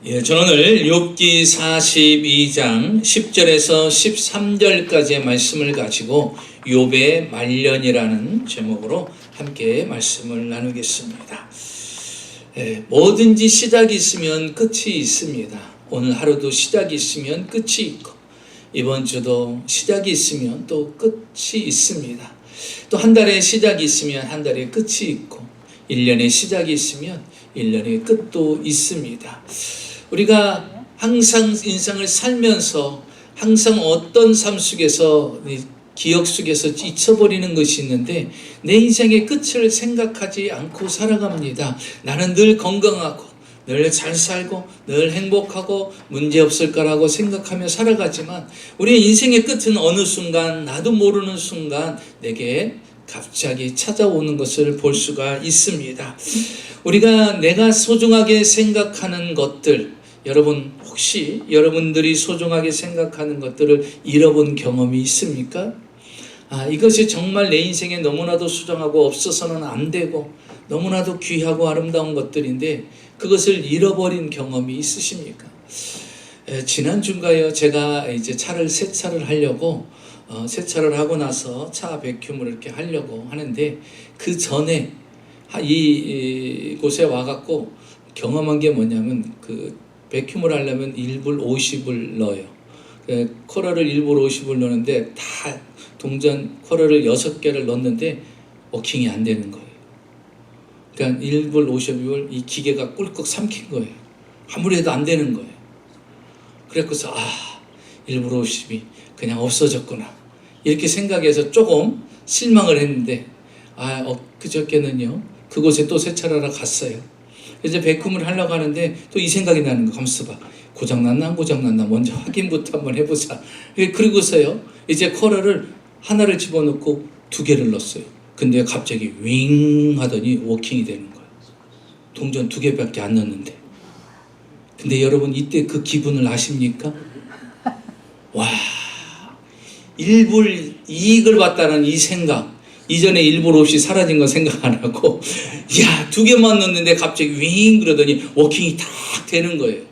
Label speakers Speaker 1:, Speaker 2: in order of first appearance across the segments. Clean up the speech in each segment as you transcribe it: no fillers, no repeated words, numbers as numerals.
Speaker 1: 예, 저는 오늘 욥기 42장 10절에서 13절까지의 말씀을 가지고 욥의 말년이라는 제목으로 함께 말씀을 나누겠습니다. 예, 뭐든지 시작이 있으면 끝이 있습니다. 오늘 하루도 시작이 있으면 끝이 있고, 이번 주도 시작이 있으면 또 끝이 있습니다. 또 한 달에 시작이 있으면 한 달에 끝이 있고, 1년에 시작이 있으면 1년의 끝도 있습니다. 우리가 항상 인생을 살면서 항상 어떤 삶 속에서 기억 속에서 잊혀버리는 것이 있는데, 내 인생의 끝을 생각하지 않고 살아갑니다. 나는 늘 건강하고 늘 잘 살고 늘 행복하고 문제없을 거라고 생각하며 살아가지만, 우리의 인생의 끝은 어느 순간 나도 모르는 순간 내게 갑자기 찾아오는 것을 볼 수가 있습니다. 우리가 내가 소중하게 생각하는 것들, 여러분 혹시 여러분들이 소중하게 생각하는 것들을 잃어본 경험이 있습니까? 이것이 정말 내 인생에 너무나도 소중하고 없어서는 안 되고 너무나도 귀하고 아름다운 것들인데, 그것을 잃어버린 경험이 있으십니까? 지난주인가요? 제가 이제 차를 세차를 하려고 세차를 하고 나서 차 백큐을 이렇게 하려고 하는데, 그 전에 이 곳에 와갖고 경험한 게 뭐냐면, 그 백큐을 하려면 1불 50을 넣어요. 쿼러를 1불 50을 넣는데 다 동전 쿼러를 6개를 넣는데 워킹이 안 되는 거예요. 그러니까 1불 50을 이 기계가 꿀꺽 삼킨 거예요. 아무리 해도 안 되는 거예요. 그래서 1불 50이 그냥 없어졌구나, 이렇게 생각해서 조금 실망을 했는데, 그저께는요 그곳에 또 세차를 하러 갔어요. 이제 백큐을 하려고 하는데 또 이 생각이 나는 거, 가만있어 봐, 고장났나 안 고장났나 먼저 확인부터 한번 해보자. 그리고서요 이제 쿼러를 하나를 집어넣고 2개를 넣었어요. 근데 갑자기 윙 하더니 워킹이 되는 거예요. 동전 2개밖에 안 넣었는데. 근데 여러분 이때 그 기분을 아십니까? 와, 1불 이익을 봤다는 이 생각, 이전에 1불 없이 사라진 거 생각 안 하고, 2개만 넣었는데 갑자기 윙 그러더니 워킹이 딱 되는 거예요.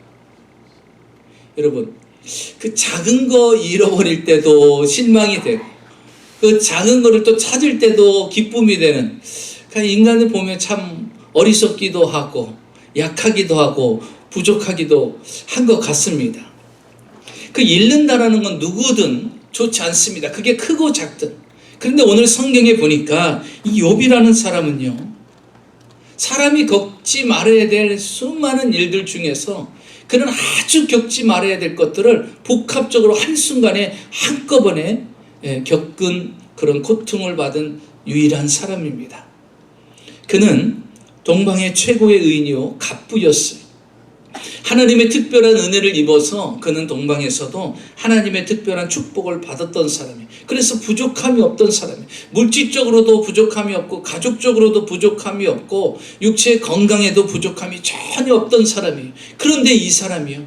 Speaker 1: 여러분, 그 작은 거 잃어버릴 때도 실망이 되고, 그 작은 거를 또 찾을 때도 기쁨이 되는, 그러니까 인간을 보면 참 어리석기도 하고 약하기도 하고 부족하기도 한 것 같습니다. 그 잃는다라는 건 누구든 좋지 않습니다. 그게 크고 작든. 그런데 오늘 성경에 보니까 이 욥이라는 사람은요, 사람이 겪지 말아야 될 수많은 일들 중에서 그는 아주 겪지 말아야 될 것들을 복합적으로 한순간에 한꺼번에 겪은 그런 고통을 받은 유일한 사람입니다. 그는 동방의 최고의 의인이요 갑부였어요. 하나님의 특별한 은혜를 입어서 그는 동방에서도 하나님의 특별한 축복을 받았던 사람이에요. 그래서 부족함이 없던 사람이에요. 물질적으로도 부족함이 없고 가족적으로도 부족함이 없고 육체의 건강에도 부족함이 전혀 없던 사람이에요. 그런데 이 사람이요,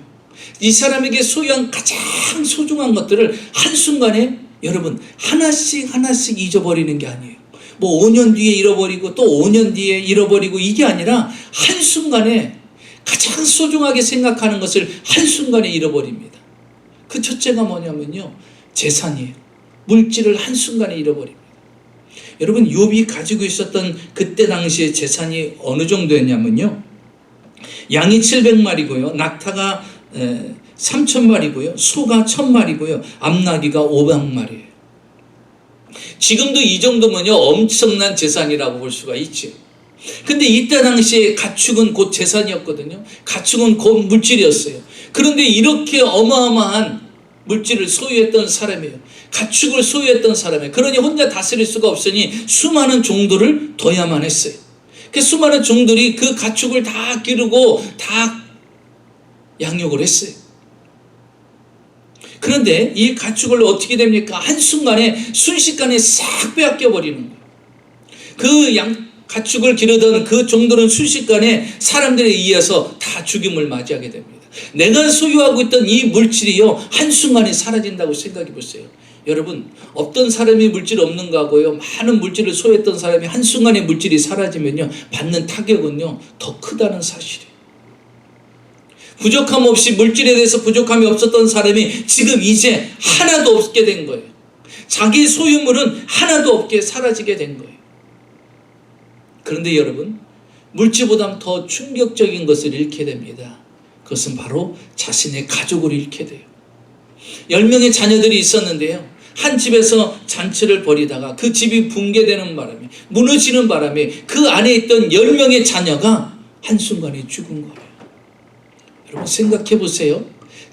Speaker 1: 이 사람에게 소유한 가장 소중한 것들을 한순간에 여러분 하나씩 잊어버리는 게 아니에요. 뭐 5년 뒤에 잃어버리고 또 5년 뒤에 잃어버리고, 이게 아니라 한순간에 가장 소중하게 생각하는 것을 한순간에 잃어버립니다. 그 첫째가 뭐냐면요, 재산이에요. 물질을 한순간에 잃어버립니다. 여러분, 욥이 가지고 있었던 그때 당시의 재산이 어느 정도였냐면요, 양이 700마리고요 낙타가 3000마리고요 소가 1000마리고요 암나귀가 500마리예요. 지금도 이 정도면요 엄청난 재산이라고 볼 수가 있죠. 근데 이때 당시에 가축은 곧 재산이었거든요. 가축은 곧 물질이었어요. 그런데 이렇게 어마어마한 물질을 소유했던 사람이에요. 가축을 소유했던 사람이에요. 그러니 혼자 다스릴 수가 없으니 수많은 종들을 둬야만 했어요. 그 수많은 종들이 그 가축을 다 기르고 다 양육을 했어요. 그런데 이 가축을 어떻게 됩니까? 한순간에 순식간에 싹 빼앗겨 버리는 거예요. 그 가축을 기르던 그 종들은 순식간에 사람들에 의해서 다 죽임을 맞이하게 됩니다. 내가 소유하고 있던 이 물질이요 한순간에 사라진다고 생각해 보세요. 여러분, 어떤 사람이 물질 없는 거하고요, 많은 물질을 소유했던 사람이 한순간에 물질이 사라지면요, 받는 타격은요 더 크다는 사실이에요. 부족함 없이, 물질에 대해서 부족함이 없었던 사람이 지금 이제 하나도 없게 된 거예요. 자기 소유물은 하나도 없게 사라지게 된 거예요. 그런데 여러분, 물질보다 더 충격적인 것을 잃게 됩니다. 그것은 바로 자신의 가족을 잃게 돼요. 10명의 자녀들이 있었는데요, 한 집에서 잔치를 벌이다가 그 집이 붕괴되는 바람에, 무너지는 바람에 그 안에 있던 10명의 자녀가 한순간에 죽은 거예요. 여러분, 생각해 보세요.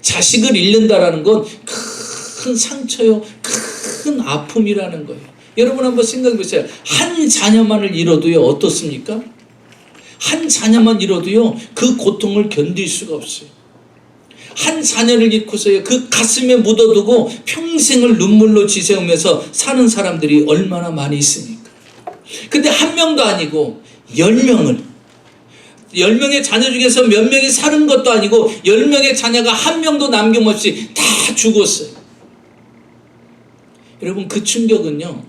Speaker 1: 자식을 잃는다라는 건 큰 상처요, 큰 아픔이라는 거예요. 여러분 한번 생각해 보세요. 한 자녀만을 잃어도요 어떻습니까? 한 자녀만 잃어도요 그 고통을 견딜 수가 없어요. 한 자녀를 잃고서요 그 가슴에 묻어두고 평생을 눈물로 지새우면서 사는 사람들이 얼마나 많이 있습니까? 근데 한 명도 아니고 10명의 자녀 중에서 몇 명이 사는 것도 아니고 10명의 자녀가 한 명도 남김없이 다 죽었어요. 여러분, 그 충격은요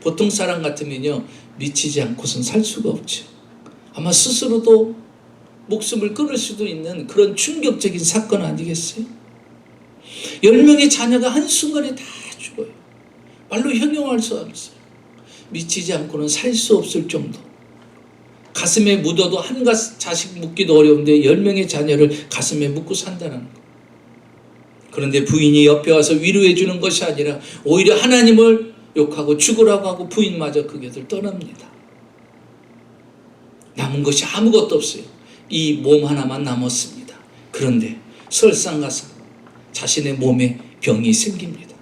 Speaker 1: 보통 사람 같으면요 미치지 않고선 살 수가 없죠. 아마 스스로도 목숨을 끊을 수도 있는 그런 충격적인 사건 아니겠어요? 10명의 자녀가 한순간에 다 죽어요. 말로 형용할 수 없어요. 미치지 않고는 살 수 없을 정도. 가슴에 묻어도 한 자식 묻기도 어려운데 10명의 자녀를 가슴에 묻고 산다는 거. 그런데 부인이 옆에 와서 위로해 주는 것이 아니라 오히려 하나님을 욕하고 죽으라고 하고 부인마저 그 곁을 떠납니다. 남은 것이 아무것도 없어요. 이 몸 하나만 남았습니다. 그런데 설상가상 자신의 몸에 병이 생깁니다.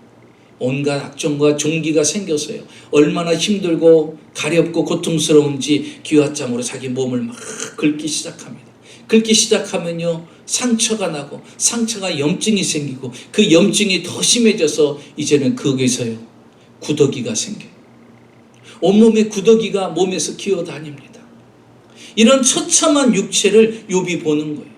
Speaker 1: 온갖 악정과 종기가 생겨서요 얼마나 힘들고 가렵고 고통스러운지 기와장으로 자기 몸을 막 긁기 시작합니다. 긁기 시작하면요 상처가 나고 상처가 염증이 생기고 그 염증이 더 심해져서 이제는 거기서요 구더기가 생겨요. 온몸에 구더기가 몸에서 기어다닙니다. 이런 처참한 육체를 욥이 보는 거예요.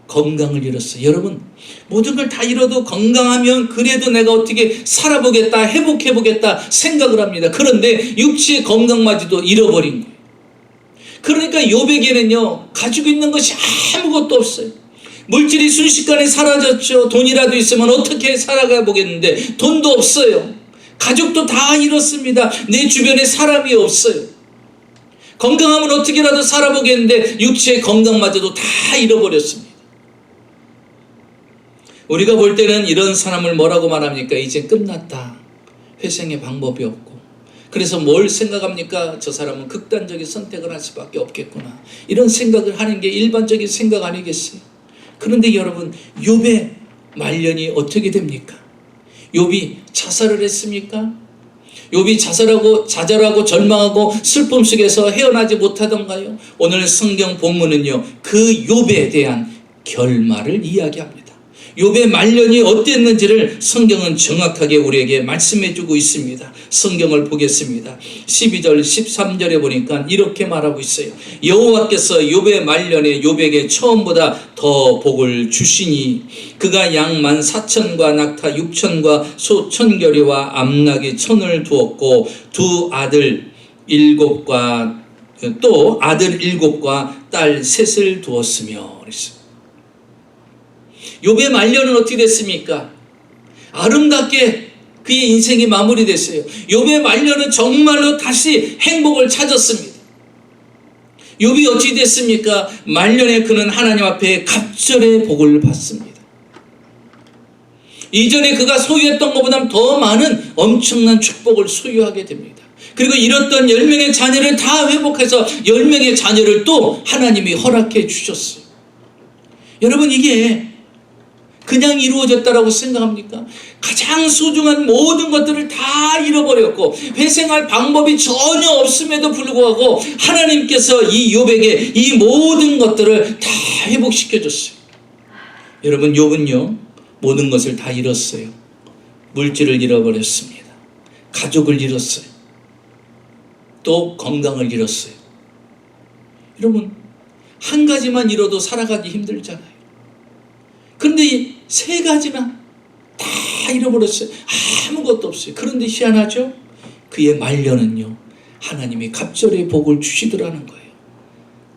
Speaker 1: 건강을 잃었어요. 여러분, 모든 걸 다 잃어도 건강하면 그래도 내가 어떻게 살아보겠다, 회복해보겠다 생각을 합니다. 그런데 육체의 건강마저도 잃어버린 거예요. 그러니까 욥에게는요 가지고 있는 것이 아무것도 없어요. 물질이 순식간에 사라졌죠. 돈이라도 있으면 어떻게 살아가 보겠는데 돈도 없어요. 가족도 다 잃었습니다. 내 주변에 사람이 없어요. 건강하면 어떻게라도 살아보겠는데 육체의 건강마저도 다 잃어버렸습니다. 우리가 볼 때는 이런 사람을 뭐라고 말합니까? 이제 끝났다. 회생의 방법이 없고. 그래서 뭘 생각합니까? 저 사람은 극단적인 선택을 할 수밖에 없겠구나. 이런 생각을 하는 게 일반적인 생각 아니겠어요? 그런데 여러분, 욥의 말년이 어떻게 됩니까? 욥이 자살을 했습니까? 욥이 좌절하고 절망하고 슬픔 속에서 헤어나지 못하던가요? 오늘 성경 본문은요 그 욥에 대한 결말을 이야기합니다. 욥의 말년이 어땠는지를 성경은 정확하게 우리에게 말씀해주고 있습니다. 성경을 보겠습니다. 12절 13절에 보니까 이렇게 말하고 있어요. 여호와께서 욥의 말년에 욥에게 처음보다 더 복을 주시니 그가 양 14,000과 낙타 6,000과 소 1,000결이와 암나귀 1,000을 두었고 두 아들 7과 또 아들 7과 딸 3을 두었으며 그랬어요. 욥의 말년은 어떻게 됐습니까? 아름답게 그의 인생이 마무리됐어요. 욥의 말년은 정말로 다시 행복을 찾았습니다. 욥이 어찌 됐습니까? 말년에 그는 하나님 앞에 갑절의 복을 받습니다. 이전에 그가 소유했던 것보다 더 많은 엄청난 축복을 소유하게 됩니다. 그리고 잃었던 10명의 자녀를 다 회복해서 10명의 자녀를 또 하나님이 허락해 주셨어요. 여러분, 이게 그냥 이루어졌다라고 생각합니까? 가장 소중한 모든 것들을 다 잃어버렸고 회생할 방법이 전혀 없음에도 불구하고 하나님께서 이 욥에게 이 모든 것들을 다 회복시켜줬어요. 여러분, 욥은요 모든 것을 다 잃었어요. 물질을 잃어버렸습니다. 가족을 잃었어요. 또 건강을 잃었어요. 여러분, 한 가지만 잃어도 살아가기 힘들잖아요. 그런데 이 세 가지나 다 다 잃어버렸어요. 아무것도 없어요. 그런데 희한하죠? 그의 말년은요, 하나님이 갑절의 복을 주시더라는 거예요.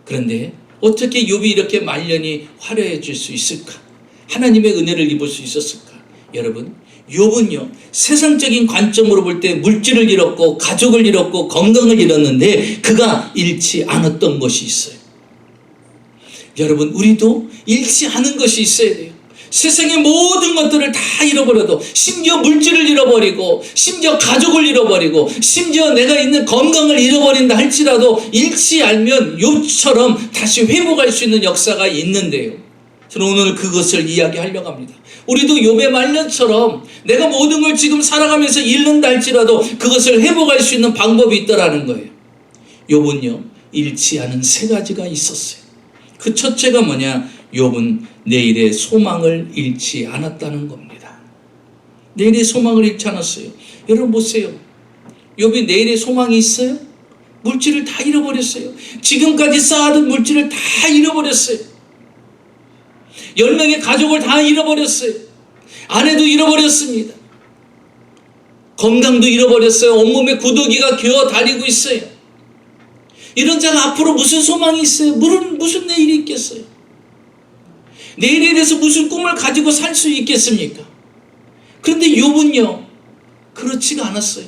Speaker 1: 그런데 어떻게 욥이 이렇게 말년이 화려해질 수 있을까? 하나님의 은혜를 입을 수 있었을까? 여러분, 욥은요, 세상적인 관점으로 볼 때 물질을 잃었고 가족을 잃었고 건강을 잃었는데 그가 잃지 않았던 것이 있어요. 여러분, 우리도 잃지 않은 것이 있어야 돼요. 세상의 모든 것들을 다 잃어버려도, 심지어 물질을 잃어버리고, 심지어 가족을 잃어버리고, 심지어 내가 있는 건강을 잃어버린다 할지라도 잃지 않으면 욥처럼 다시 회복할 수 있는 역사가 있는데요. 저는 오늘 그것을 이야기하려고 합니다. 우리도 욥의 말년처럼 내가 모든 걸 지금 살아가면서 잃는다 할지라도 그것을 회복할 수 있는 방법이 있더라는 거예요. 욥은요, 잃지 않은 세 가지가 있었어요. 그 첫째가 뭐냐? 욥은 내일의 소망을 잃지 않았다는 겁니다. 내일의 소망을 잃지 않았어요. 여러분 보세요. 욥이 내일의 소망이 있어요? 물질을 다 잃어버렸어요. 지금까지 쌓아둔 물질을 다 잃어버렸어요. 10명의 가족을 다 잃어버렸어요. 아내도 잃어버렸습니다. 건강도 잃어버렸어요. 온몸에 구더기가 기어 다니고 있어요. 이런 자가 앞으로 무슨 소망이 있어요? 무슨 내일이 있겠어요? 내일에 대해서 무슨 꿈을 가지고 살 수 있겠습니까? 그런데 욥은요, 그렇지가 않았어요.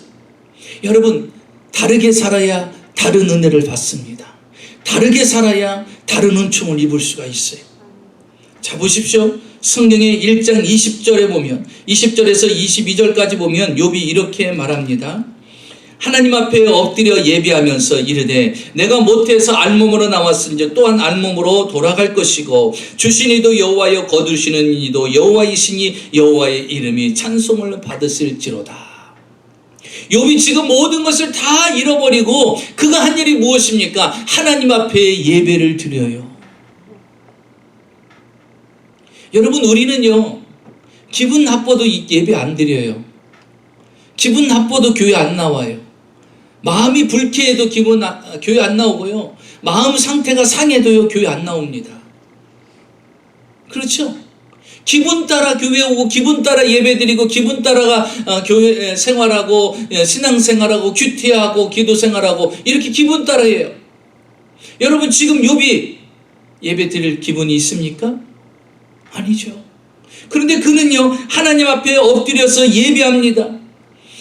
Speaker 1: 여러분, 다르게 살아야 다른 은혜를 받습니다. 다르게 살아야 다른 은총을 입을 수가 있어요. 자, 보십시오. 성경의 1장 20절에 보면, 20절에서 22절까지 보면 욥이 이렇게 말합니다. 하나님 앞에 엎드려 예비하면서 이르되 내가 모태에서 알몸으로 나왔은즉 또한 알몸으로 돌아갈 것이고 주신 이도 여호와여 거두시는 이도 여호와이시니 여호와의 이름이 찬송을 받으실지로다. 욥이 지금 모든 것을 다 잃어버리고 그가 한 일이 무엇입니까? 하나님 앞에 예배를 드려요. 여러분, 우리는요, 기분 나빠도 예배 안 드려요. 기분 나빠도 교회 안 나와요. 마음이 불쾌해도 교회 안 나오고요. 마음 상태가 상해도요, 교회 안 나옵니다. 그렇죠? 기분 따라 교회 오고 기분 따라 예배 드리고 기분 따라가 교회 생활하고 신앙 생활하고 큐티하고 기도 생활하고 이렇게 기분 따라 해요. 여러분, 지금 욥이 예배 드릴 기분이 있습니까? 아니죠. 그런데 그는요, 하나님 앞에 엎드려서 예배합니다.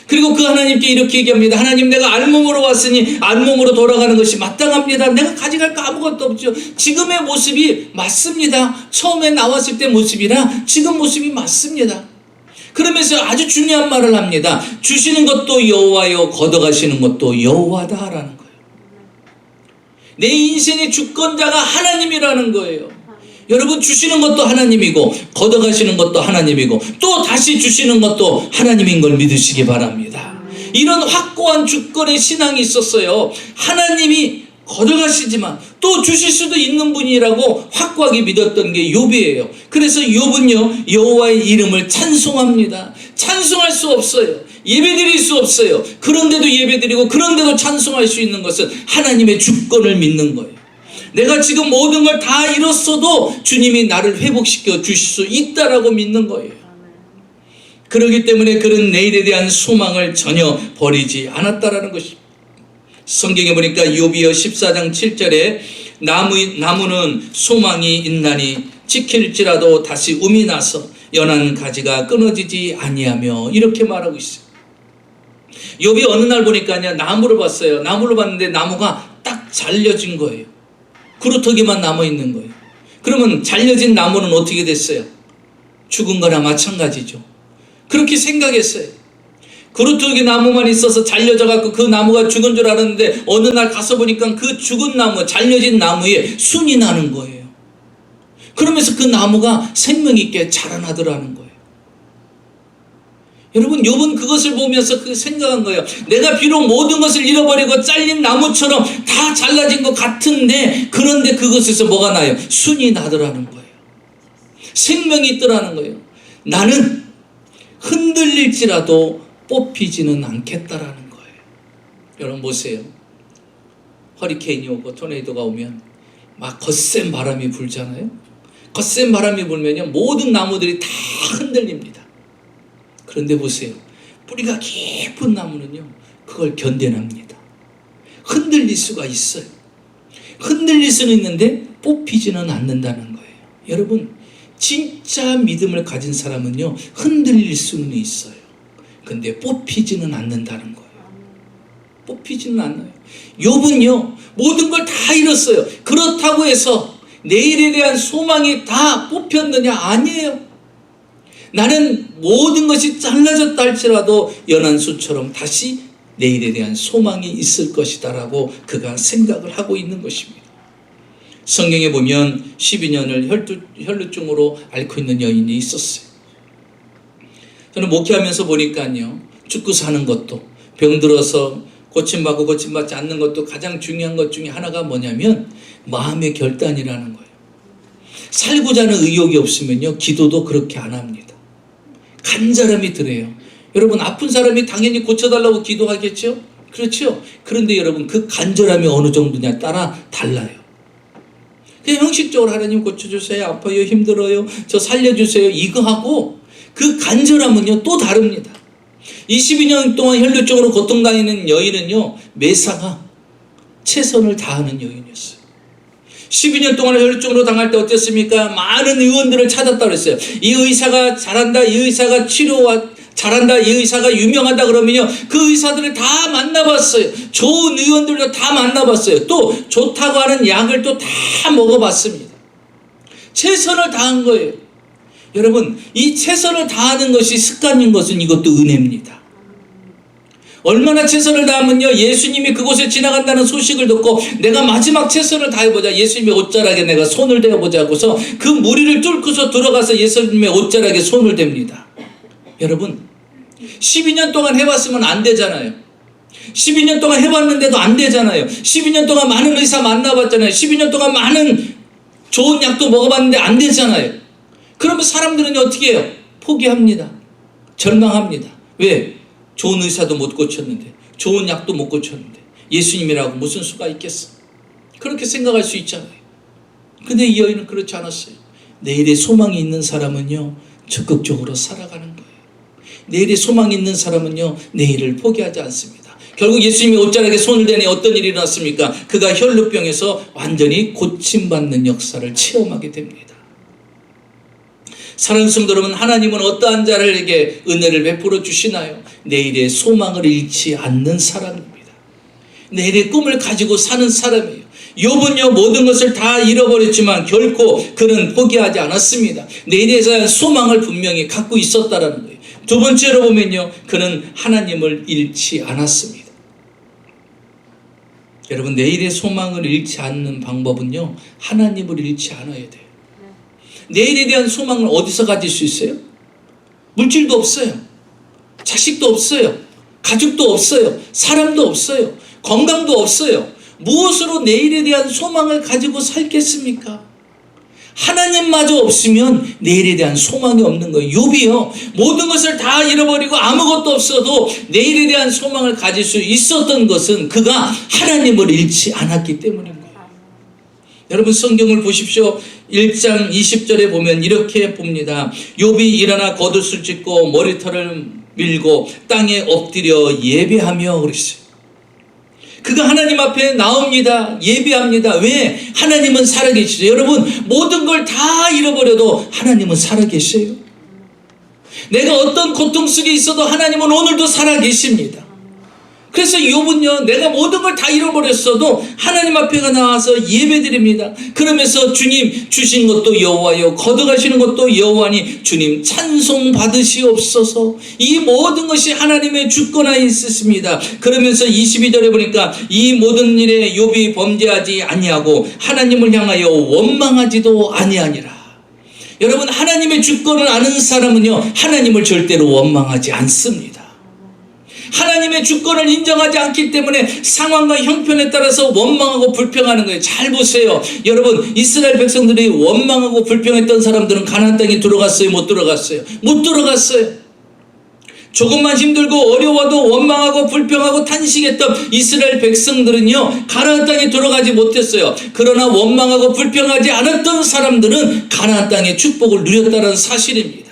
Speaker 1: 그리고 그 하나님께 이렇게 얘기합니다. 하나님, 내가 알몸으로 왔으니 알몸으로 돌아가는 것이 마땅합니다. 내가 가져갈 거 아무것도 없죠. 지금의 모습이 맞습니다. 처음에 나왔을 때 모습이라 지금 모습이 맞습니다. 그러면서 아주 중요한 말을 합니다. 주시는 것도 여호와요, 걷어가시는 것도 여호와다라는 거예요. 내 인생의 주권자가 하나님이라는 거예요. 여러분, 주시는 것도 하나님이고 걷어가시는 것도 하나님이고 또 다시 주시는 것도 하나님인 걸 믿으시기 바랍니다. 이런 확고한 주권의 신앙이 있었어요. 하나님이 걷어가시지만 또 주실 수도 있는 분이라고 확고하게 믿었던 게 욥이에요. 그래서 욥은요, 여호와의 이름을 찬송합니다. 찬송할 수 없어요. 예배드릴 수 없어요. 그런데도 예배드리고 그런데도 찬송할 수 있는 것은 하나님의 주권을 믿는 거예요. 내가 지금 모든 걸 다 잃었어도 주님이 나를 회복시켜 주실 수 있다라고 믿는 거예요. 그렇기 때문에 그런 내일에 대한 소망을 전혀 버리지 않았다라는 것입니다. 성경에 보니까 욥이여 14장 7절에 나무는 소망이 있나니 지킬지라도 다시 um이 나서 연한 가지가 끊어지지 아니하며 이렇게 말하고 있어요. 욥이 어느 날 보니까 나무를 봤어요. 나무를 봤는데 나무가 딱 잘려진 거예요. 그루터기만 남아있는 거예요. 그러면 잘려진 나무는 어떻게 됐어요? 죽은 거나 마찬가지죠. 그렇게 생각했어요. 그루터기 나무만 있어서 잘려져 갖고 그 나무가 죽은 줄 알았는데 어느 날 가서 보니까 그 죽은 나무, 잘려진 나무에 순이 나는 거예요. 그러면서 그 나무가 생명 있게 자라나더라는 거예요. 여러분, 욥은 그것을 보면서 그 생각한 거예요. 내가 비록 모든 것을 잃어버리고 잘린 나무처럼 다 잘라진 것 같은데 그런데 그것에서 뭐가 나요? 순이 나더라는 거예요. 생명이 있더라는 거예요. 나는 흔들릴지라도 뽑히지는 않겠다라는 거예요. 여러분 보세요. 허리케인이 오고 토네이도가 오면 막 거센 바람이 불잖아요. 거센 바람이 불면요, 모든 나무들이 다 흔들립니다. 그런데 보세요. 뿌리가 깊은 나무는요, 그걸 견뎌냅니다. 흔들릴 수가 있어요. 흔들릴 수는 있는데 뽑히지는 않는다는 거예요. 여러분, 진짜 믿음을 가진 사람은요, 흔들릴 수는 있어요. 근데 뽑히지는 않는다는 거예요. 뽑히지는 않아요. 욥은요, 모든 걸 다 잃었어요. 그렇다고 해서 내일에 대한 소망이 다 뽑혔느냐? 아니에요. 나는 모든 것이 잘라졌다 할지라도 연한 수처럼 다시 내일에 대한 소망이 있을 것이다 라고 그가 생각을 하고 있는 것입니다. 성경에 보면 12년을 혈루증으로 앓고 있는 여인이 있었어요. 저는 목회하면서 보니까요, 죽고 사는 것도, 병들어서 고침받고 고침받지 않는 것도 가장 중요한 것 중에 하나가 뭐냐면 마음의 결단이라는 거예요. 살고자 하는 의욕이 없으면요, 기도도 그렇게 안 합니다. 간절함이 들어요. 여러분, 아픈 사람이 당연히 고쳐달라고 기도하겠죠? 그렇죠? 그런데 여러분, 그 간절함이 어느 정도냐 따라 달라요. 그냥 형식적으로 하나님 고쳐주세요, 아파요, 힘들어요, 저 살려주세요, 이거 하고 그 간절함은요 또 다릅니다. 22년 동안 혈루증으로 고통당하는 여인은요, 매사가 최선을 다하는 여인이었어요. 12년 동안 혈루증으로 당할 때 어땠습니까? 많은 의원들을 찾았다고 그랬어요. 이 의사가 잘한다, 이 의사가 치료와 잘한다, 이 의사가 유명하다 그러면요, 그 의사들을 다 만나봤어요. 좋은 의원들도 다 만나봤어요. 또 좋다고 하는 약을 또 다 먹어봤습니다. 최선을 다한 거예요. 여러분, 이 최선을 다하는 것이 습관인 것은 이것도 은혜입니다. 얼마나 최선을 다하면요, 예수님이 그곳에 지나간다는 소식을 듣고 내가 마지막 최선을 다해보자, 예수님의 옷자락에 내가 손을 대보자 하고서 그 무리를 뚫고서 들어가서 예수님의 옷자락에 손을 댑니다. 여러분, 12년 동안 해봤으면 안 되잖아요. 12년 동안 해봤는데도 안 되잖아요. 12년 동안 많은 의사 만나봤잖아요. 12년 동안 많은 좋은 약도 먹어봤는데 안 되잖아요. 그러면 사람들은 어떻게 해요? 포기합니다. 절망합니다. 왜? 좋은 의사도 못 고쳤는데, 좋은 약도 못 고쳤는데 예수님이라고 무슨 수가 있겠어? 그렇게 생각할 수 있잖아요. 근데 이 여인은 그렇지 않았어요. 내일의 소망이 있는 사람은요, 적극적으로 살아가는 거예요. 내일의 소망이 있는 사람은요, 내일을 포기하지 않습니다. 결국 예수님이 옷자락에 손을 대니 어떤 일이 일어났습니까? 그가 혈루병에서 완전히 고침받는 역사를 체험하게 됩니다. 사랑하는 성도 여러분, 하나님은 어떠한 자들에게 은혜를 베풀어 주시나요? 내일의 소망을 잃지 않는 사람입니다. 내일의 꿈을 가지고 사는 사람이에요. 욥은요, 모든 것을 다 잃어버렸지만 결코 그는 포기하지 않았습니다. 내일에 대한 소망을 분명히 갖고 있었다라는 거예요. 두 번째로 보면요, 그는 하나님을 잃지 않았습니다. 여러분, 내일의 소망을 잃지 않는 방법은요, 하나님을 잃지 않아야 돼요. 내일에 대한 소망을 어디서 가질 수 있어요? 물질도 없어요. 자식도 없어요. 가족도 없어요. 사람도 없어요. 건강도 없어요. 무엇으로 내일에 대한 소망을 가지고 살겠습니까? 하나님마저 없으면 내일에 대한 소망이 없는 거예요. 욥이요, 모든 것을 다 잃어버리고 아무것도 없어도 내일에 대한 소망을 가질 수 있었던 것은 그가 하나님을 잃지 않았기 때문인 거예요. 여러분, 성경을 보십시오. 1장 20절에 보면 이렇게 봅니다. 욥이 일어나 겉옷을 찢고 머리털을 밀고 땅에 엎드려 예배하며 그랬어요. 그가 하나님 앞에 나옵니다. 예배합니다. 왜? 하나님은 살아계시죠. 여러분, 모든 걸 다 잃어버려도 하나님은 살아계셔요. 내가 어떤 고통 속에 있어도 하나님은 오늘도 살아계십니다. 그래서 욥은요, 내가 모든 걸 다 잃어버렸어도 하나님 앞에 나와서 예배드립니다. 그러면서 주님 주신 것도 여호와요, 거둬가시는 것도 여호와니 주님 찬송 받으시옵소서. 이 모든 것이 하나님의 주권하에 있습니다. 그러면서 22절에 보니까 이 모든 일에 욥이 범죄하지 아니하고 하나님을 향하여 원망하지도 아니하니라. 여러분, 하나님의 주권을 아는 사람은요, 하나님을 절대로 원망하지 않습니다. 하나님의 주권을 인정하지 않기 때문에 상황과 형편에 따라서 원망하고 불평하는 거예요. 잘 보세요. 여러분, 이스라엘 백성들이 원망하고 불평했던 사람들은 가나안 땅에 들어갔어요? 못 들어갔어요? 못 들어갔어요. 조금만 힘들고 어려워도 원망하고 불평하고 탄식했던 이스라엘 백성들은요, 가나안 땅에 들어가지 못했어요. 그러나 원망하고 불평하지 않았던 사람들은 가나안 땅의 축복을 누렸다는 사실입니다.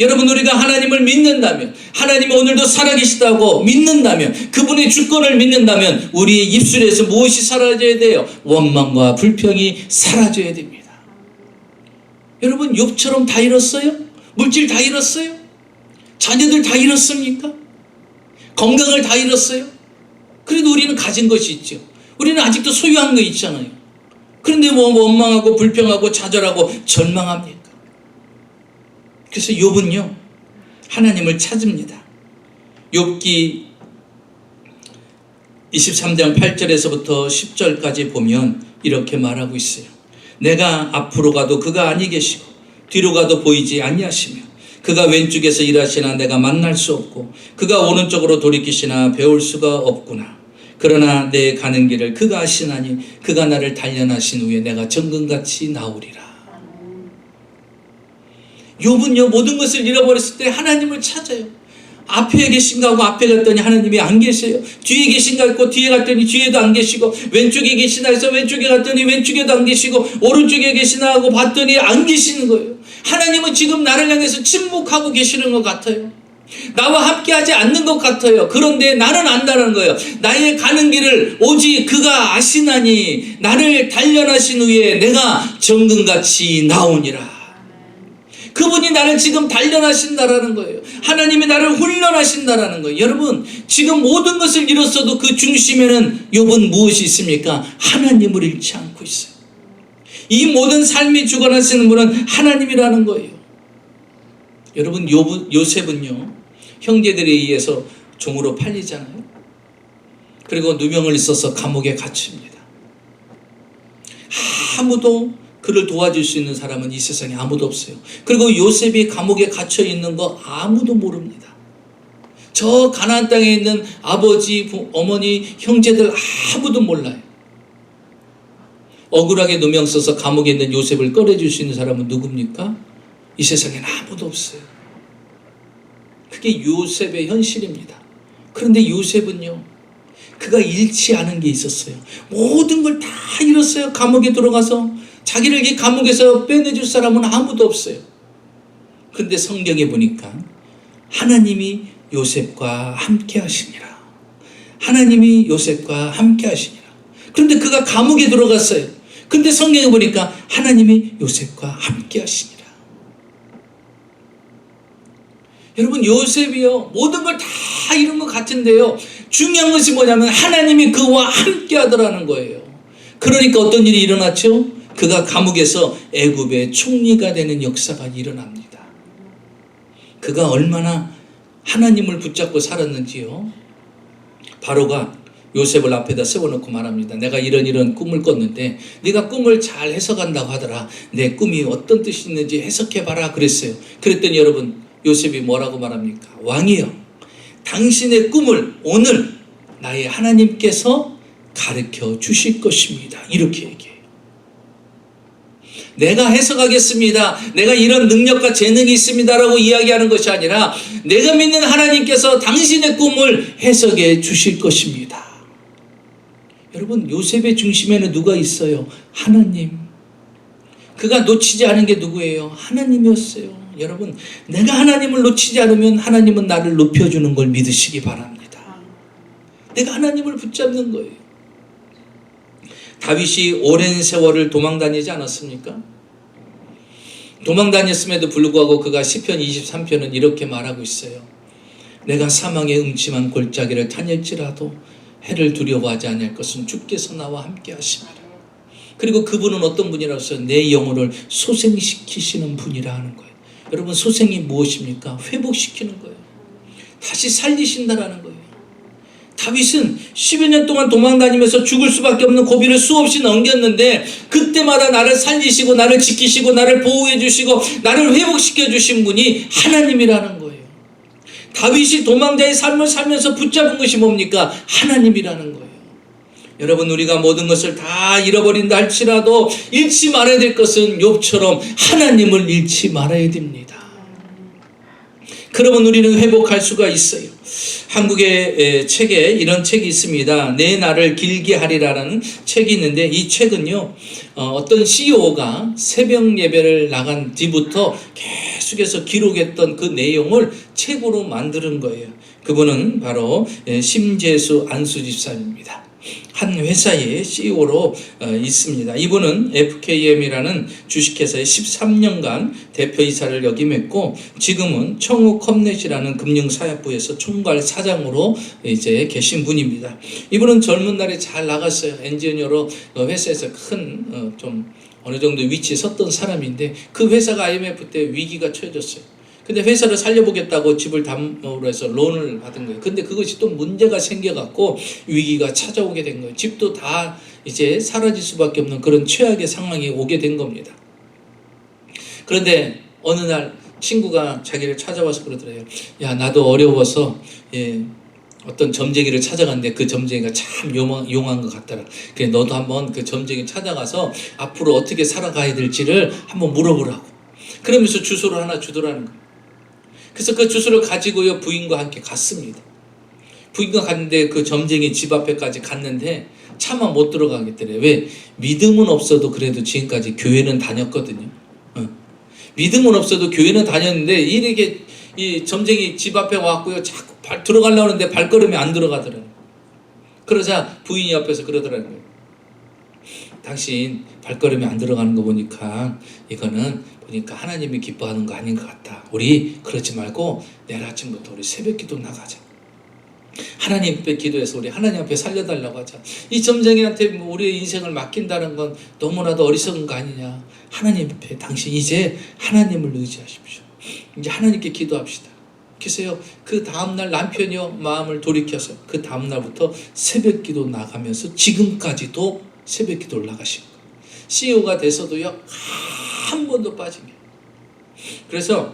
Speaker 1: 여러분, 우리가 하나님을 믿는다면, 하나님이 오늘도 살아계시다고 믿는다면, 그분의 주권을 믿는다면 우리의 입술에서 무엇이 사라져야 돼요? 원망과 불평이 사라져야 됩니다. 여러분, 욥처럼 다 잃었어요? 물질 다 잃었어요? 자녀들 다 잃었습니까? 건강을 다 잃었어요? 그래도 우리는 가진 것이 있죠. 우리는 아직도 소유한 거 있잖아요. 그런데 뭐 원망하고 불평하고 좌절하고 절망합니까? 그래서 욥은요, 하나님을 찾습니다. 욥기 23장 8절에서부터 10절까지 보면 이렇게 말하고 있어요. 내가 앞으로 가도 그가 아니 계시고 뒤로 가도 보이지 아니하시며 그가 왼쪽에서 일하시나 내가 만날 수 없고 그가 오른쪽으로 돌이키시나 배울 수가 없구나. 그러나 내 가는 길을 그가 아시나니 그가 나를 단련하신 후에 내가 정금같이 나오리라. 욥은요, 모든 것을 잃어버렸을 때 하나님을 찾아요. 앞에 계신가 하고 앞에 갔더니 하나님이 안 계세요. 뒤에 계신가 했고 뒤에 갔더니 뒤에도 안 계시고, 왼쪽에 계시나 해서 왼쪽에 갔더니 왼쪽에도 안 계시고, 오른쪽에 계시나 하고 봤더니 안 계시는 거예요. 하나님은 지금 나를 향해서 침묵하고 계시는 것 같아요. 나와 함께하지 않는 것 같아요. 그런데 나는 안다는 거예요. 나의 가는 길을 오직 그가 아시나니 나를 단련하신 후에 내가 정금같이 나오니라. 그분이 나를 지금 단련하신다라는 거예요. 하나님이 나를 훈련하신다라는 거예요. 여러분, 지금 모든 것을 잃었어도 그 중심에는 욥은 무엇이 있습니까? 하나님을 잃지 않고 있어요. 이 모든 삶이 주관하시는 분은 하나님이라는 거예요. 여러분, 요셉은요, 형제들에 의해서 종으로 팔리잖아요. 그리고 누명을 써서 감옥에 갇힙니다. 아무도 그를 도와줄 수 있는 사람은 이 세상에 아무도 없어요. 그리고 요셉이 감옥에 갇혀 있는 거 아무도 모릅니다. 저 가나안 땅에 있는 아버지, 어머니, 형제들 아무도 몰라요. 억울하게 누명 써서 감옥에 있는 요셉을 꺼내줄 수 있는 사람은 누굽니까? 이 세상에는 아무도 없어요. 그게 요셉의 현실입니다. 그런데 요셉은요, 그가 잃지 않은 게 있었어요. 모든 걸 다 잃었어요. 감옥에 들어가서 자기를 이 감옥에서 빼내줄 사람은 아무도 없어요. 그런데 성경에 보니까 하나님이 요셉과 함께 하시니라. 하나님이 요셉과 함께 하시니라. 그런데 그가 감옥에 들어갔어요. 그런데 성경에 보니까 하나님이 요셉과 함께 하시니라. 여러분, 요셉이요, 모든 걸 다 잃은 것 같은데요, 중요한 것이 뭐냐면 하나님이 그와 함께 하더라는 거예요. 그러니까 어떤 일이 일어났죠? 그가 감옥에서 애굽의 총리가 되는 역사가 일어납니다. 그가 얼마나 하나님을 붙잡고 살았는지요. 바로가 요셉을 앞에다 세워놓고 말합니다. 내가 이런 꿈을 꿨는데 네가 꿈을 잘 해석한다고 하더라. 내 꿈이 어떤 뜻이 있는지 해석해봐라 그랬어요. 그랬더니 여러분, 요셉이 뭐라고 말합니까? 왕이여, 당신의 꿈을 오늘 나의 하나님께서 가르쳐 주실 것입니다. 이렇게 얘기해요. 내가 해석하겠습니다. 내가 이런 능력과 재능이 있습니다라고 이야기하는 것이 아니라 내가 믿는 하나님께서 당신의 꿈을 해석해 주실 것입니다. 여러분, 요셉의 중심에는 누가 있어요? 하나님. 그가 놓치지 않은 게 누구예요? 하나님이었어요. 여러분, 내가 하나님을 놓치지 않으면 하나님은 나를 높여주는 걸 믿으시기 바랍니다. 내가 하나님을 붙잡는 거예요. 다윗이 오랜 세월을 도망다니지 않았습니까? 도망다녔음에도 불구하고 그가 시편 23편은 이렇게 말하고 있어요. 내가 사망의 음침한 골짜기를 다닐지라도 해를 두려워하지 아니할 것은 주께서 나와 함께 하심이라. 그리고 그분은 어떤 분이라고 해서 내 영혼을 소생시키시는 분이라 하는 거예요. 여러분, 소생이 무엇입니까? 회복시키는 거예요. 다시 살리신다라는 거예요. 다윗은 10여 년 동안 도망다니면서 죽을 수밖에 없는 고비를 수없이 넘겼는데 그때마다 나를 살리시고 나를 지키시고 나를 보호해 주시고 나를 회복시켜 주신 분이 하나님이라는 거예요. 다윗이 도망자의 삶을 살면서 붙잡은 것이 뭡니까? 하나님이라는 거예요. 여러분, 우리가 모든 것을 다 잃어버린다 할지라도 잃지 말아야 될 것은 욥처럼 하나님을 잃지 말아야 됩니다. 그러면 우리는 회복할 수가 있어요. 한국의 책에 이런 책이 있습니다. 내 날을 길게 하리라는 책이 있는데 이 책은요, 어떤 CEO가 새벽 예배를 나간 뒤부터 계속 압축해서 기록했던 그 내용을 책으로 만드는 거예요. 그분은 바로 심재수 안수집사입니다. 한 회사의 CEO로 있습니다. 이분은 FKM이라는 주식회사의 13년간 대표이사를 역임했고 지금은 청우컴넷이라는 금융사업부에서 총괄 사장으로 이제 계신 분입니다. 이분은 젊은 날에 잘 나갔어요. 엔지니어로 회사에서 큰 좀 어느 정도 위치에 섰던 사람인데 그 회사가 IMF 때 위기가 처해졌어요. 근데 회사를 살려보겠다고 집을 담보로 해서 론을 받은 거예요. 근데 그것이 또 문제가 생겨갖고 위기가 찾아오게 된 거예요. 집도 다 이제 사라질 수밖에 없는 그런 최악의 상황이 오게 된 겁니다. 그런데 어느 날 친구가 자기를 찾아와서 그러더래요. 야, 나도 어려워서 어떤 점쟁이를 찾아갔는데 그 점쟁이가 참 용한 것 같더라. 그래, 너도 한번 그 점쟁이 찾아가서 앞으로 어떻게 살아가야 될지를 한번 물어보라고. 그러면서 주소를 하나 주더라는 거예요. 그래서 그 주소를 가지고요 부인과 함께 갔습니다. 부인과 갔는데 그 점쟁이 집 앞에까지 갔는데 차마 못 들어가겠더래. 왜? 믿음은 없어도 그래도 지금까지 교회는 다녔거든요. 믿음은 없어도 교회는 다녔는데 이렇게 이 점쟁이 집 앞에 왔고요 자꾸 들어가려고 하는데 발걸음이 안 들어가더라고요. 그러자 부인이 옆에서 그러더라는 거예요. 당신 발걸음이 안 들어가는 거 보니까 이거는 보니까 하나님이 기뻐하는 거 아닌 것 같다. 우리 그러지 말고 내일 아침부터 우리 새벽기도 나가자. 하나님 앞에 기도해서 우리 하나님 앞에 살려달라고 하자. 이 점쟁이한테 우리의 인생을 맡긴다는 건 너무나도 어리석은 거 아니냐. 하나님 앞에 당신 이제 하나님을 의지하십시오. 이제 하나님께 기도합시다. 그래서요 그 다음날 남편이요 마음을 돌이켜서 그 다음날부터 새벽기도 나가면서 지금까지도 새벽기도를 나가신 거예요. CEO가 돼서도요 한 번도 빠진 게. 그래서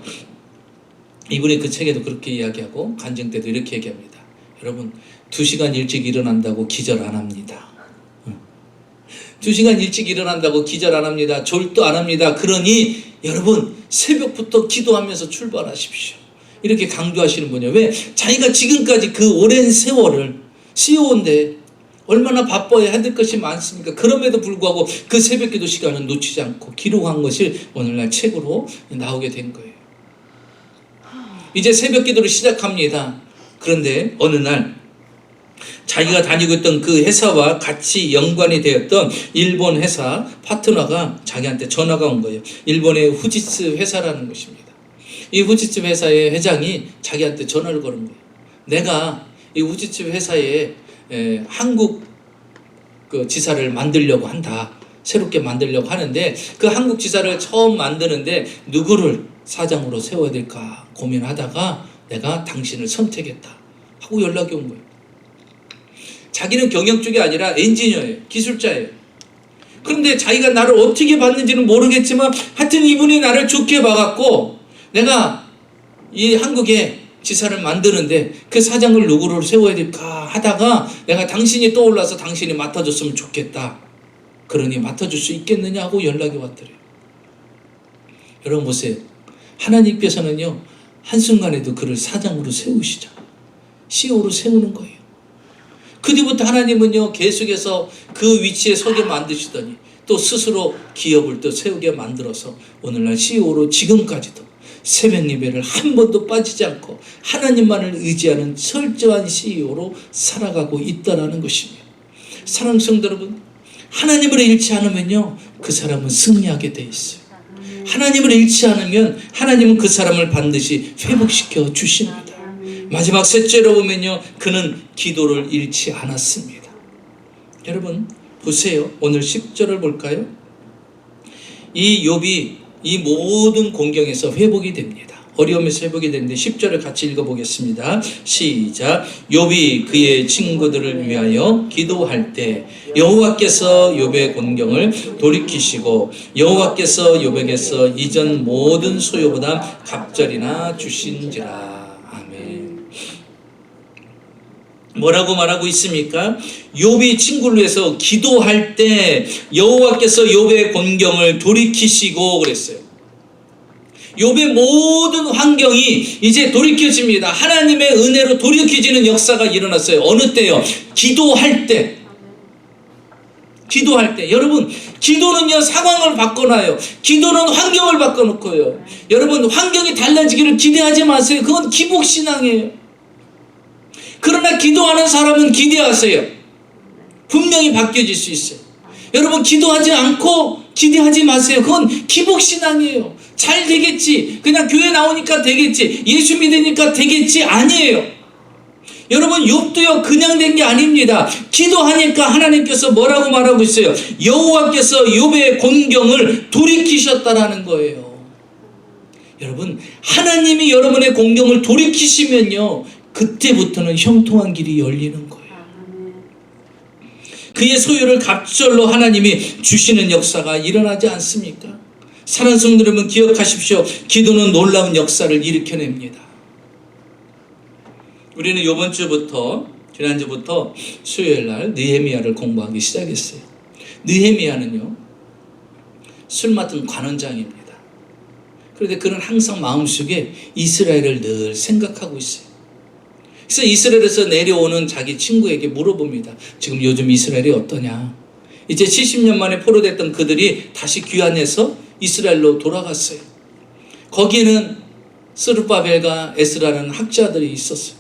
Speaker 1: 이분이 그 책에도 그렇게 이야기하고 간증 때도 이렇게 얘기합니다. 여러분 2시간 일찍 일어난다고 기절 안 합니다. 2시간 일찍 일어난다고 기절 안 합니다. 졸도 안 합니다. 그러니 여러분 새벽부터 기도하면서 출발하십시오. 이렇게 강조하시는 분이에요. 왜? 자기가 지금까지 그 오랜 세월을 CEO인데 얼마나 바빠야 할 것이 많습니까? 그럼에도 불구하고 그 새벽기도 시간을 놓치지 않고 기록한 것이 오늘날 책으로 나오게 된 거예요. 이제 새벽기도를 시작합니다. 그런데 어느 날 자기가 다니고 있던 그 회사와 같이 연관이 되었던 일본 회사 파트너가 자기한테 전화가 온 거예요. 일본의 후지츠 회사라는 것입니다. 이 후지츠 회사의 회장이 자기한테 전화를 거는 거예요. 내가 이 후지츠 회사에 한국 그 지사를 만들려고 한다. 새롭게 만들려고 하는데 그 한국 지사를 처음 만드는데 누구를 사장으로 세워야 될까 고민하다가 내가 당신을 선택했다 하고 연락이 온 거예요. 자기는 경영 쪽이 아니라 엔지니어예요. 기술자예요. 그런데 자기가 나를 어떻게 봤는지는 모르겠지만 하여튼 이분이 나를 좋게 봐갖고 내가 이 한국에 지사를 만드는데 그 사장을 누구를 세워야 될까 하다가 내가 당신이 떠올라서 당신이 맡아줬으면 좋겠다. 그러니 맡아줄 수 있겠느냐 하고 연락이 왔더래요. 여러분 보세요. 하나님께서는요 한순간에도 그를 사장으로 세우시죠. CEO로 세우는 거예요. 그 뒤부터 하나님은요 계속해서 그 위치에 서게 만드시더니 또 스스로 기업을 또 세우게 만들어서 오늘날 CEO로 지금까지도 새벽 예배를 한 번도 빠지지 않고 하나님만을 의지하는 철저한 CEO로 살아가고 있다는 것입니다. 사랑하는 성도 여러분, 하나님을 잃지 않으면요 그 사람은 승리하게 돼 있어요. 하나님을 잃지 않으면 하나님은 그 사람을 반드시 회복시켜 주십니다. 마지막 셋째로 보면요 그는 기도를 잃지 않았습니다. 여러분 보세요. 오늘 10절을 볼까요? 이 욥이 이 모든 공경에서 회복이 됩니다. 어려움에서 회복이 되는데 10절을 같이 읽어보겠습니다. 시작. 욥이 그의 친구들을 위하여 기도할 때 여호와께서 욥의 공경을 돌이키시고 여호와께서 욥에게서 이전 모든 소요보다 갑절이나 주신지라. 아멘. 뭐라고 말하고 있습니까? 욥이 친구를 위해서 기도할 때 여호와께서 욥의 공경을 돌이키시고 그랬어요. 욥의 모든 환경이 이제 돌이켜집니다. 하나님의 은혜로 돌이켜지는 역사가 일어났어요. 어느 때요? 기도할 때. 기도할 때 여러분, 기도는요 상황을 바꿔놔요. 기도는 환경을 바꿔놓고요. 여러분, 환경이 달라지기를 기대하지 마세요. 그건 기복신앙이에요. 그러나 기도하는 사람은 기대하세요. 분명히 바뀌어질 수 있어요. 여러분, 기도하지 않고 기대하지 마세요. 그건 기복신앙이에요. 잘 되겠지, 그냥 교회 나오니까 되겠지, 예수 믿으니까 되겠지, 아니에요. 여러분, 욥도요 그냥 된 게 아닙니다. 기도하니까 하나님께서 뭐라고 말하고 있어요? 여호와께서 욥의 공경을 돌이키셨다라는 거예요. 여러분, 하나님이 여러분의 공경을 돌이키시면요 그때부터는 형통한 길이 열리는 거예요. 그의 소유를 갑절로 하나님이 주시는 역사가 일어나지 않습니까? 사랑하는 성도 여러분, 기억하십시오. 기도는 놀라운 역사를 일으켜냅니다. 우리는 이번 주부터, 지난주부터 수요일날 느헤미야를 공부하기 시작했어요. 느헤미야는요 술 맡은 관원장입니다. 그런데 그는 항상 마음속에 이스라엘을 늘 생각하고 있어요. 그래서 이스라엘에서 내려오는 자기 친구에게 물어봅니다. 지금 요즘 이스라엘이 어떠냐? 이제 70년 만에 포로됐던 그들이 다시 귀환해서 이스라엘로 돌아갔어요. 거기에는 스룹바벨과 에스라라는 학자들이 있었어요.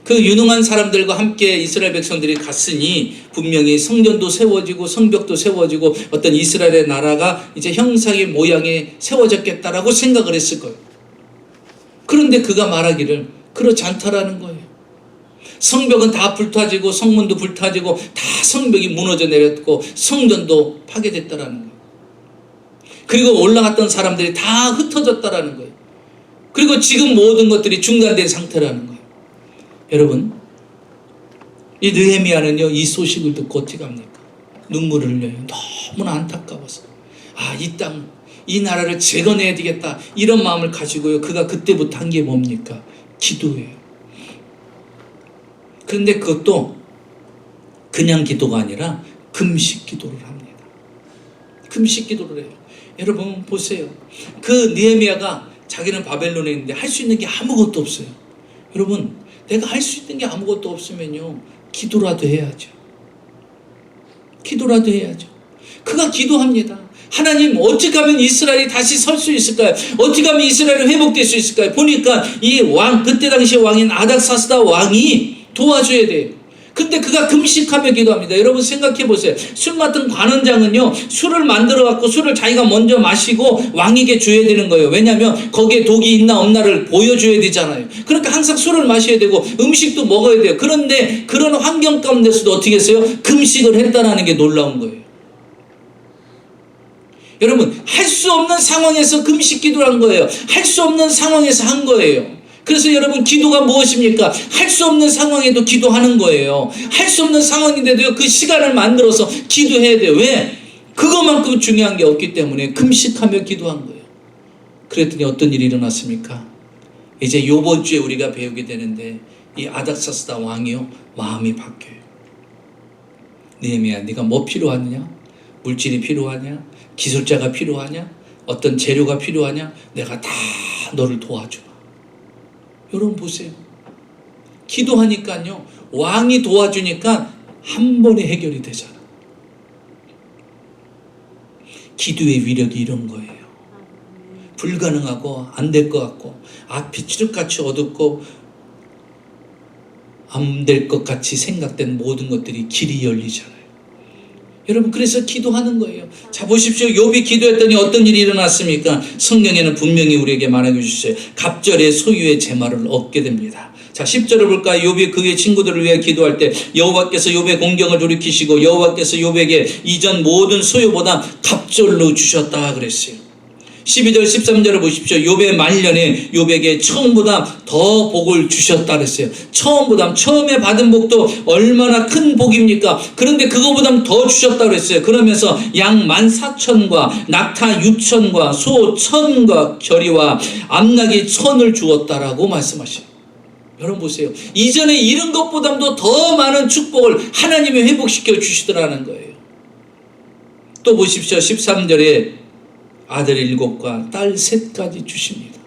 Speaker 1: 그 유능한 사람들과 함께 이스라엘 백성들이 갔으니 분명히 성전도 세워지고 성벽도 세워지고 어떤 이스라엘의 나라가 이제 형상의 모양에 세워졌겠다라고 생각을 했을 거예요. 그런데 그가 말하기를 그렇지 않다라는 거예요. 성벽은 다 불타지고 성문도 불타지고 다 성벽이 무너져 내렸고 성전도 파괴됐다라는 거예요. 그리고 올라갔던 사람들이 다 흩어졌다라는 거예요. 그리고 지금 모든 것들이 중단된 상태라는 거예요. 여러분, 이 느헤미야는요 이 소식을 듣고 어떻게 합니까? 눈물을 흘려요. 너무나 안타까워서, 이 땅, 이 나라를 재건해야 되겠다, 이런 마음을 가지고요 그가 그때부터 한 게 뭡니까? 기도예요. 그런데 그것도 그냥 기도가 아니라 금식 기도를 합니다. 금식 기도를 해요. 여러분 보세요. 그 느헤미야가 자기는 바벨론에 있는데 할 수 있는 게 아무것도 없어요. 여러분, 내가 할 수 있는 게 아무것도 없으면요 기도라도 해야죠. 기도라도 해야죠. 그가 기도합니다. 하나님, 어떻게 하면 이스라엘이 다시 설 수 있을까요? 어떻게 하면 이스라엘이 회복될 수 있을까요? 보니까 이 왕, 그때 당시 왕인 아닥사스다 왕이 도와줘야 돼요. 근데 그가 금식하며 기도합니다. 여러분 생각해 보세요. 술 맡은 관원장은요 술을 만들어 갖고 술을 자기가 먼저 마시고 왕에게 줘야 되는 거예요. 왜냐하면 거기에 독이 있나 없나를 보여줘야 되잖아요. 그러니까 항상 술을 마셔야 되고 음식도 먹어야 돼요. 그런데 그런 환경 가운데서도 어떻게 했어요? 금식을 했다는 게 놀라운 거예요. 여러분, 할 수 없는 상황에서 금식 기도를 한 거예요. 할 수 없는 상황에서 한 거예요. 그래서 여러분, 기도가 무엇입니까? 할 수 없는 상황에도 기도하는 거예요. 할 수 없는 상황인데도 그 시간을 만들어서 기도해야 돼요. 왜? 그것만큼 중요한 게 없기 때문에 금식하며 기도한 거예요. 그랬더니 어떤 일이 일어났습니까? 이제 이번 주에 우리가 배우게 되는데 이 아닥사스다 왕이요 마음이 바뀌어요. 느헤미야, 네가 뭐 필요하느냐? 물질이 필요하냐? 기술자가 필요하냐? 어떤 재료가 필요하냐? 내가 다 너를 도와줘. 여러분 보세요. 기도하니까요 왕이 도와주니까 한 번에 해결이 되잖아. 기도의 위력이 이런 거예요. 불가능하고 안 될 것 같고 앞이 칠흑같이 어둡고 안 될 것 같이 생각된 모든 것들이 길이 열리잖아요. 여러분, 그래서 기도하는 거예요. 자, 보십시오. 욥이 기도했더니 어떤 일이 일어났습니까? 성경에는 분명히 우리에게 말하고 주셨어요. 갑절의 소유의 제말을 얻게 됩니다. 자, 10절을 볼까요? 욥이 그의 친구들을 위해 기도할 때 여호와께서 욥의 공경을 돌이키시고 여호와께서 욥에게 이전 모든 소유보다 갑절로 주셨다 그랬어요. 12절 13절을 보십시오. 욥의 말년에 욥에게 처음보다 더 복을 주셨다 그랬어요. 처음에 받은 복도 얼마나 큰 복입니까? 그런데 그거보다 더 주셨다 그랬어요. 그러면서 양 14,000과 낙타 6,000과 소 1,000과 겨리와 암나귀 1,000을 주었다라고 말씀하셔요. 여러분 보세요. 이전에 이런 것보다도 더 많은 축복을 하나님이 회복시켜 주시더라는 거예요. 또 보십시오. 13절에 아들 7과 딸 3까지 주십니다.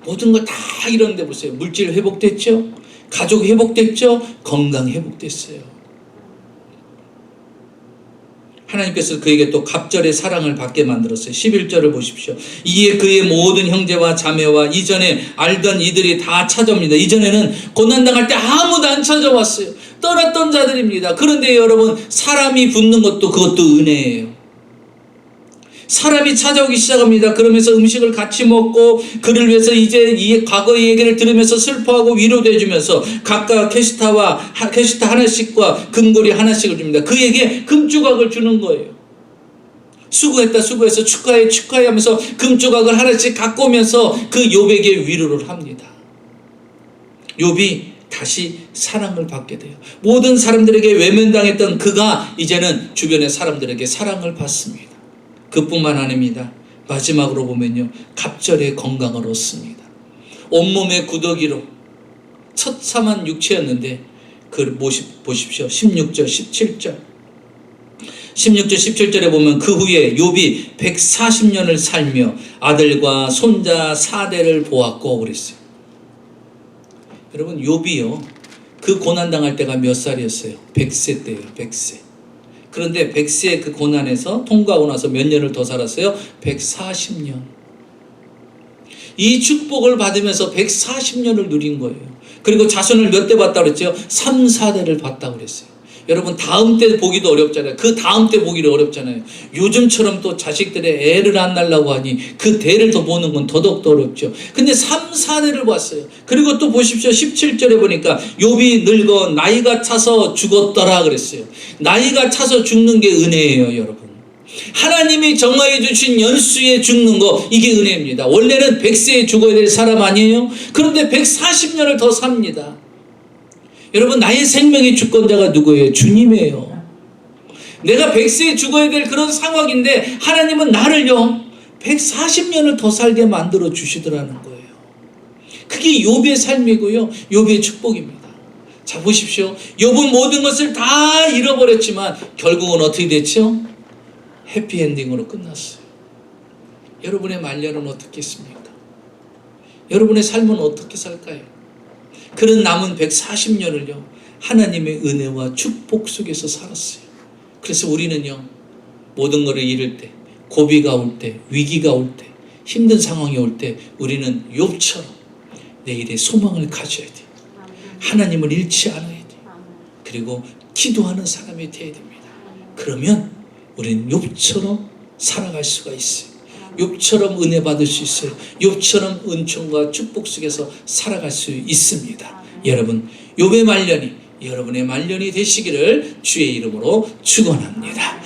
Speaker 1: 모든 거 다 이런데 보세요. 물질 회복됐죠? 가족 회복됐죠? 건강 회복됐어요. 하나님께서 그에게 또 갑절의 사랑을 받게 만들었어요. 11절을 보십시오. 이에 그의 모든 형제와 자매와 이전에 알던 이들이 다 찾아옵니다. 이전에는 고난당할 때 아무도 안 찾아왔어요. 떠났던 자들입니다. 그런데 여러분, 사람이 붙는 것도 그것도 은혜예요. 사람이 찾아오기 시작합니다. 그러면서 음식을 같이 먹고 그를 위해서 이제 이 과거의 얘기를 들으면서 슬퍼하고 위로도 해주면서 각각 캐시타 하나씩과 금고리 하나씩을 줍니다. 그에게 금조각을 주는 거예요. 수고했다 수고해서 축하해 하면서 금조각을 하나씩 갖고 오면서 그 욥에게 위로를 합니다. 욥이 다시 사랑을 받게 돼요. 모든 사람들에게 외면당했던 그가 이제는 주변의 사람들에게 사랑을 받습니다. 그뿐만 아닙니다. 마지막으로 보면요, 갑절의 건강을 얻습니다. 온몸의 구더기로 처참한 육체였는데 그 보십시오. 16절 17절 16절 17절에 보면 그 후에 욥이 140년을 살며 아들과 손자 4대를 보았고 그랬어요. 여러분, 욥이요, 그 고난당할 때가 몇 살이었어요? 100세 때예요. 100세. 그런데 100세의 그 고난에서 통과하고 나서 몇 년을 더 살았어요? 140년. 이 축복을 받으면서 140년을 누린 거예요. 그리고 자손을 몇 대 봤다고 그랬죠? 3, 4대를 봤다고 그랬어요. 여러분, 다음 때 보기도 어렵잖아요. 그 다음 때 보기도 어렵잖아요. 요즘처럼 또 자식들의 애를 안 낳으려고 하니 그 대를 더 보는 건 더더욱더 어렵죠. 근데 3, 4대를 봤어요. 그리고 또 보십시오. 17절에 보니까 욥이 늙어 나이가 차서 죽었더라 그랬어요. 나이가 차서 죽는 게 은혜예요, 여러분. 하나님이 정하여 주신 연수에 죽는 거, 이게 은혜입니다. 원래는 100세에 죽어야 될 사람 아니에요? 그런데 140년을 더 삽니다. 여러분, 나의 생명의 주권자가 누구예요? 주님이에요. 내가 100세에 죽어야 될 그런 상황인데 하나님은 나를요 140년을 더 살게 만들어 주시더라는 거예요. 그게 욥의 삶이고요, 욥의 축복입니다. 자, 보십시오. 욥은 모든 것을 다 잃어버렸지만 결국은 어떻게 됐죠? 해피엔딩으로 끝났어요. 여러분의 말년은 어떻겠습니까? 여러분의 삶은 어떻게 살까요? 그런 남은 140년을요 하나님의 은혜와 축복 속에서 살았어요. 그래서 우리는요, 모든 것을 잃을 때, 고비가 올 때, 위기가 올 때, 힘든 상황이 올 때 우리는 욥처럼 내일의 소망을 가져야 돼요. 하나님을 잃지 않아야 돼요. 그리고 기도하는 사람이 되어야 됩니다. 그러면 우리는 욥처럼 살아갈 수가 있어요. 욥처럼 은혜 받을 수 있어요. 욥처럼 은총과 축복 속에서 살아갈 수 있습니다. 여러분, 욥의 말년이 여러분의 말년이 되시기를 주의 이름으로 축원합니다.